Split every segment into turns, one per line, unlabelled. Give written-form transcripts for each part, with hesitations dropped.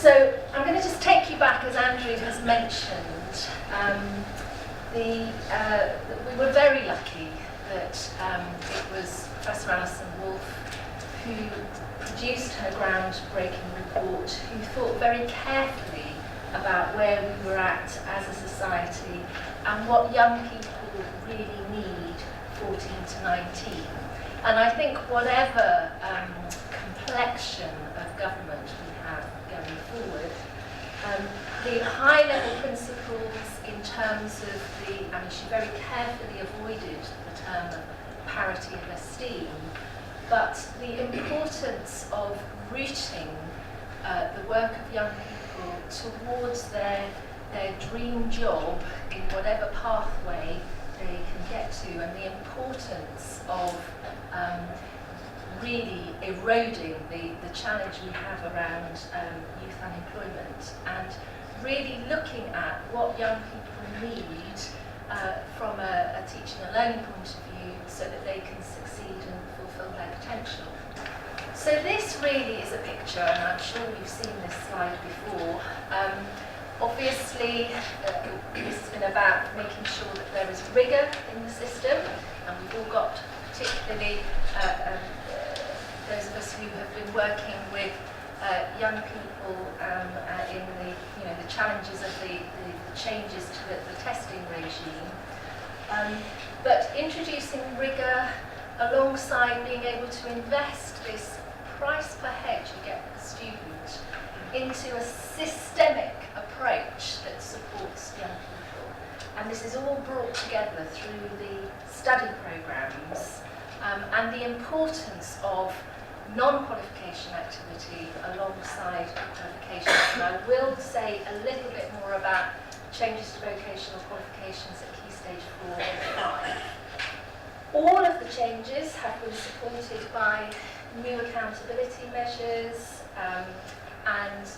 So I'm going to just take you back, as Andrew has mentioned. We were very lucky that it was Professor Alison Wolfe who produced her groundbreaking report, who thought very carefully about where we were at as a society and what young people really need 14 to 19. And I think whatever complexion of government we have going forward, the high-level principles in terms of she very carefully avoided the term of parity of esteem, but the importance of rooting the work of young people towards their dream job in whatever pathway they can get to, and the importance of really eroding the challenge we have around youth unemployment, and really looking at what young people need from a teaching and learning point of view so that they can succeed and fulfil their potential. So this really is a picture, and I'm sure you've seen this slide before. Obviously, this has been about making sure that there is rigour in the system, and we've all got, particularly those of us who have been working with young people in the challenges of the changes to the testing regime, but introducing rigour alongside being able to invest this price per head you get per student into a systemic approach that supports young people. And this is all brought together through the study programmes and the importance of non-qualification activity alongside qualifications. And I will say a little bit more about changes to vocational qualifications at Key Stage 4 and 5. All of the changes have been supported by new accountability measures and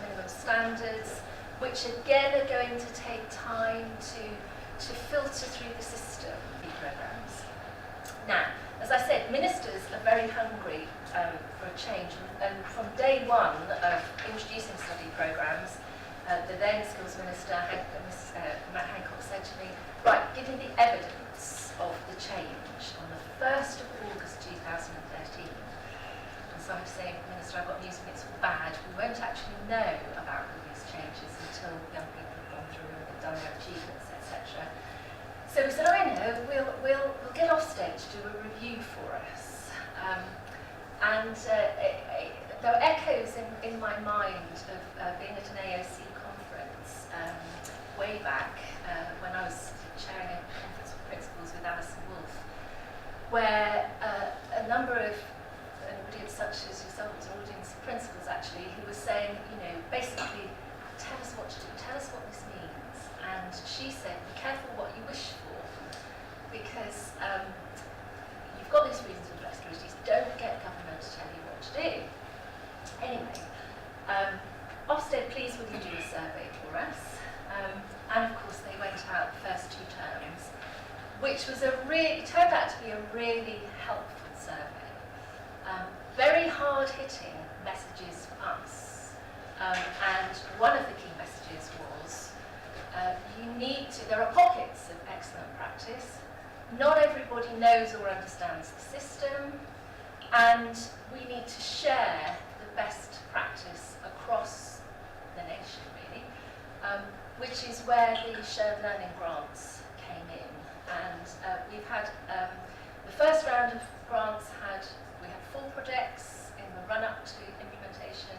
minimum standards, which again are going to take time to filter through the system, programmes. Now, as I said, ministers are very hungry for a change, and from day one of introducing study programmes, the then Skills Minister, Matt Hancock, said to me, right, give me the evidence of the change on the 1st of August 2013. And so I'm saying, Minister, I've got news and it's bad. We won't actually know about all these changes until young people have gone through and have done their achievements, etc. So we said, I know, we'll get Ofsted to do a review for us. And there were echoes in my mind of being at an AOC conference way back when I was chairing a conference of principals with Alison Wolfe, where a number of audience such as yourselves, an audience of principals actually, who were saying, basically, tell us what to do, tell us what this means. And she said, be careful what you wish for, because you've got these reasons of flexibilities, don't get government to tell you what to do. Anyway, Ofsted, please will you do a survey for us? And of course they went out the first 2 terms, which was turned out to be a really helpful survey. Very hard-hitting messages for us. And one of the key messages was, there are pockets of excellent practice. Not everybody knows or understands the system, and we need to share the best practice across the nation, really, which is where the shared learning grants came in. And we've had the first round of grants we had 4 projects in the run-up to implementation.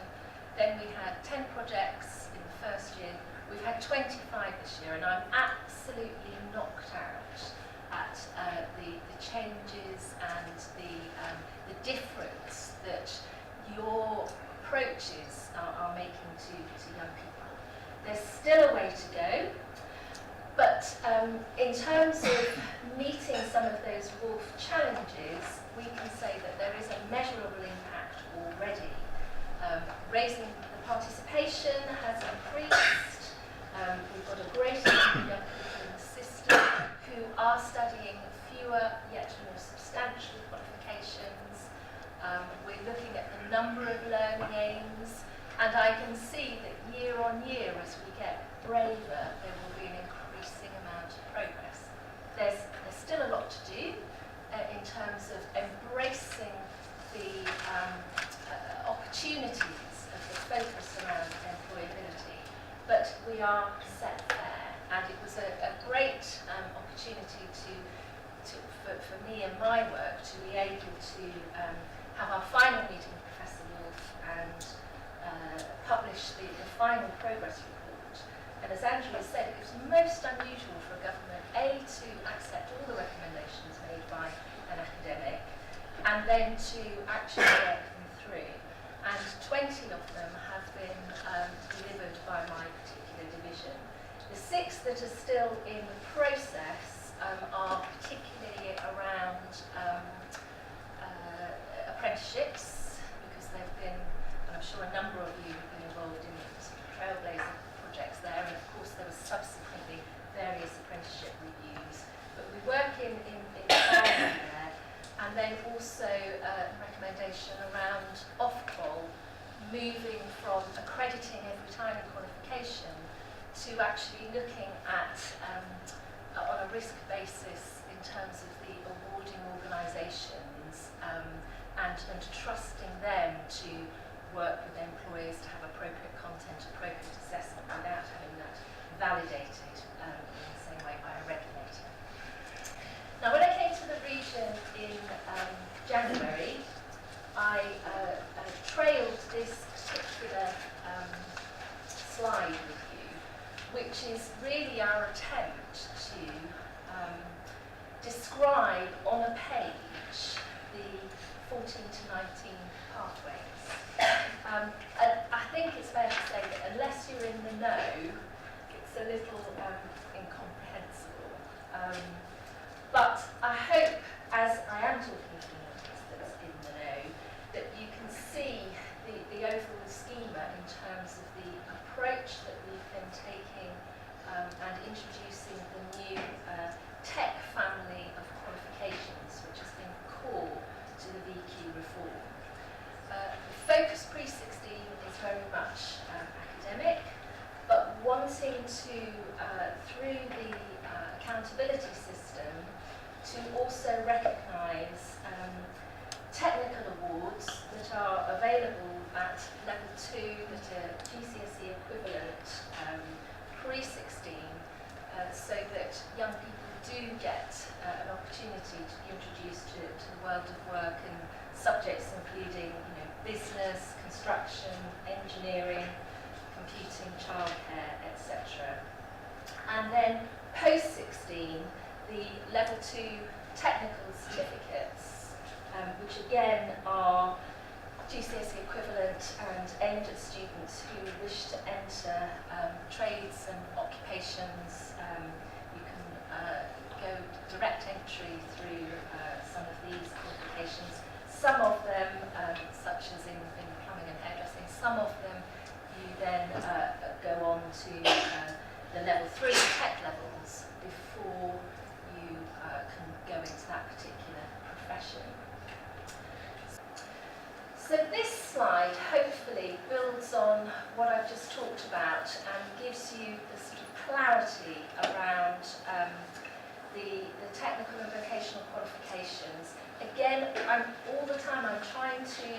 Then we had 10 projects in the first year. We've had 25 this year, and I'm absolutely knocked out at the changes and the difference that your approaches are making to young people. There's still a way to go, but in terms of meeting some of those Wolfe challenges, we can say that there is a measurable impact already. Raising the participation has increased. We've got a greater number of young people in the system who are studying fewer yet more substantial qualifications. We're looking at the number of learning aims, And I can see that year on year, as we get braver, there will be an increasing amount of progress. There's still a lot to do in terms of embracing the opportunities of the focus around employability, but we are set there, and it was a great opportunity for me and my work to be able to have our final meeting with Professor Wolf and publish the final progress report. And as Andrew said, it was most unusual for a government, A, to accept all the recommendations made by an academic, and then to actually work them through. And 20 of them have been delivered by my particular division. The 6 that are still in the process are particularly around apprenticeships, because they've been, and I'm sure a number of you have been involved in sort of trailblazer projects there, and of course there were subsequently various apprenticeship reviews. But we work in farming there, and then also a recommendation around Ofqual, moving from accrediting every time in qualification to actually looking at on a risk basis in terms of the awarding organisations and trusting them to work with employers to have appropriate content, appropriate assessment without having that validated in the same way by a regulator. Now, when I came to the region in January, I trailed this particular slide with you, which is really our attempt to describe on a page the 14 to 19 pathways. I think it's fair to say that unless you're in the know, it's a little incomprehensible. But I hope, as I am talking to an audience that's in the know, that you can see the overall schema in terms of the approach that we've been taking and introducing the new tech family of qualifications, which has been core to the VQ reform. The focus pre-16 is very much academic, but wanting to, through the accountability system, to also recognise technical awards that are available at level 2, that are GCSE equivalent pre-16, so that young people do get an opportunity to be introduced to the world of work and subjects including business, construction, engineering, computing, childcare, etc. And then post-16, the level 2 technical certificates, which again are GCSE equivalent and aimed at students who wish to enter trades and occupations. You can go direct entry through some of these qualifications. Some of them, such as in plumbing and hairdressing, some of them you then go on to the level 3 tech levels before you can go into that particular profession. So this slide hopefully builds on what I've just talked about and gives you the sort of clarity around the technical and vocational qualifications. Again, all the time I'm trying to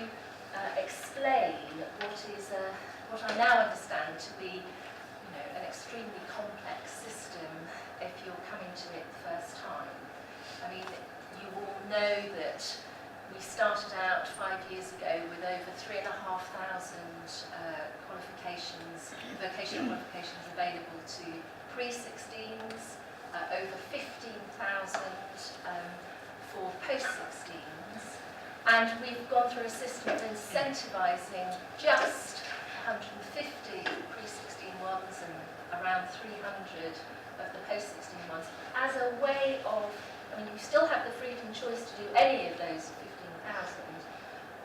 explain what I now understand to be an extremely complex system if you're coming to it the first time. I mean, you all know that we started out 5 years ago with over 3,500 qualifications, vocational qualifications available to pre-16s, over 15,000 for post-16s, and we've gone through a system of incentivising just 150 pre-16 ones and around 300 of the post-16 ones as a way of, I mean, you still have the freedom and choice to do any of those 15,000,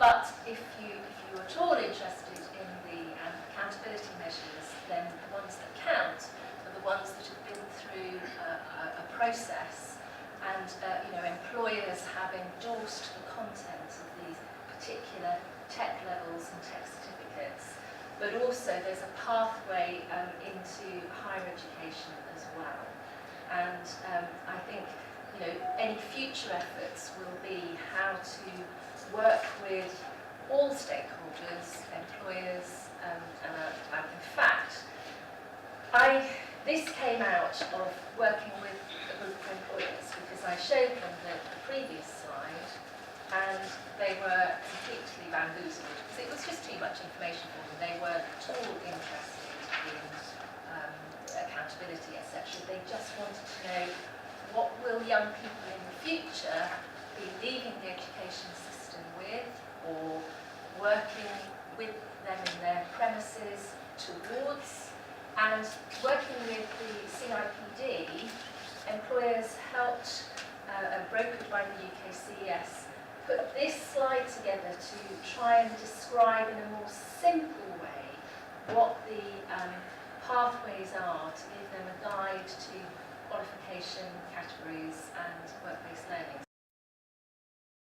but if you are at all interested in the accountability measures, then the ones that count are the ones that have been through a process, and employers have endorsed the content of these particular tech levels and tech certificates. but also there's a pathway into higher education as well. And I think, you know, any future efforts will be how to work with all stakeholders, employers, and in fact, this came out of working with a group of employers because I showed them the previous slide and they were completely bamboozled because it was just too much information for them. They weren't at all interested in accountability, etc. They just wanted to know, what will young people in the future be leaving the education system with, or working with them in their premises towards? And working with the CIPD, employers helped, brokered by the UKCES, put this slide together to try and describe in a more simple way what the pathways are, to give them a guide to qualification categories and work-based learning.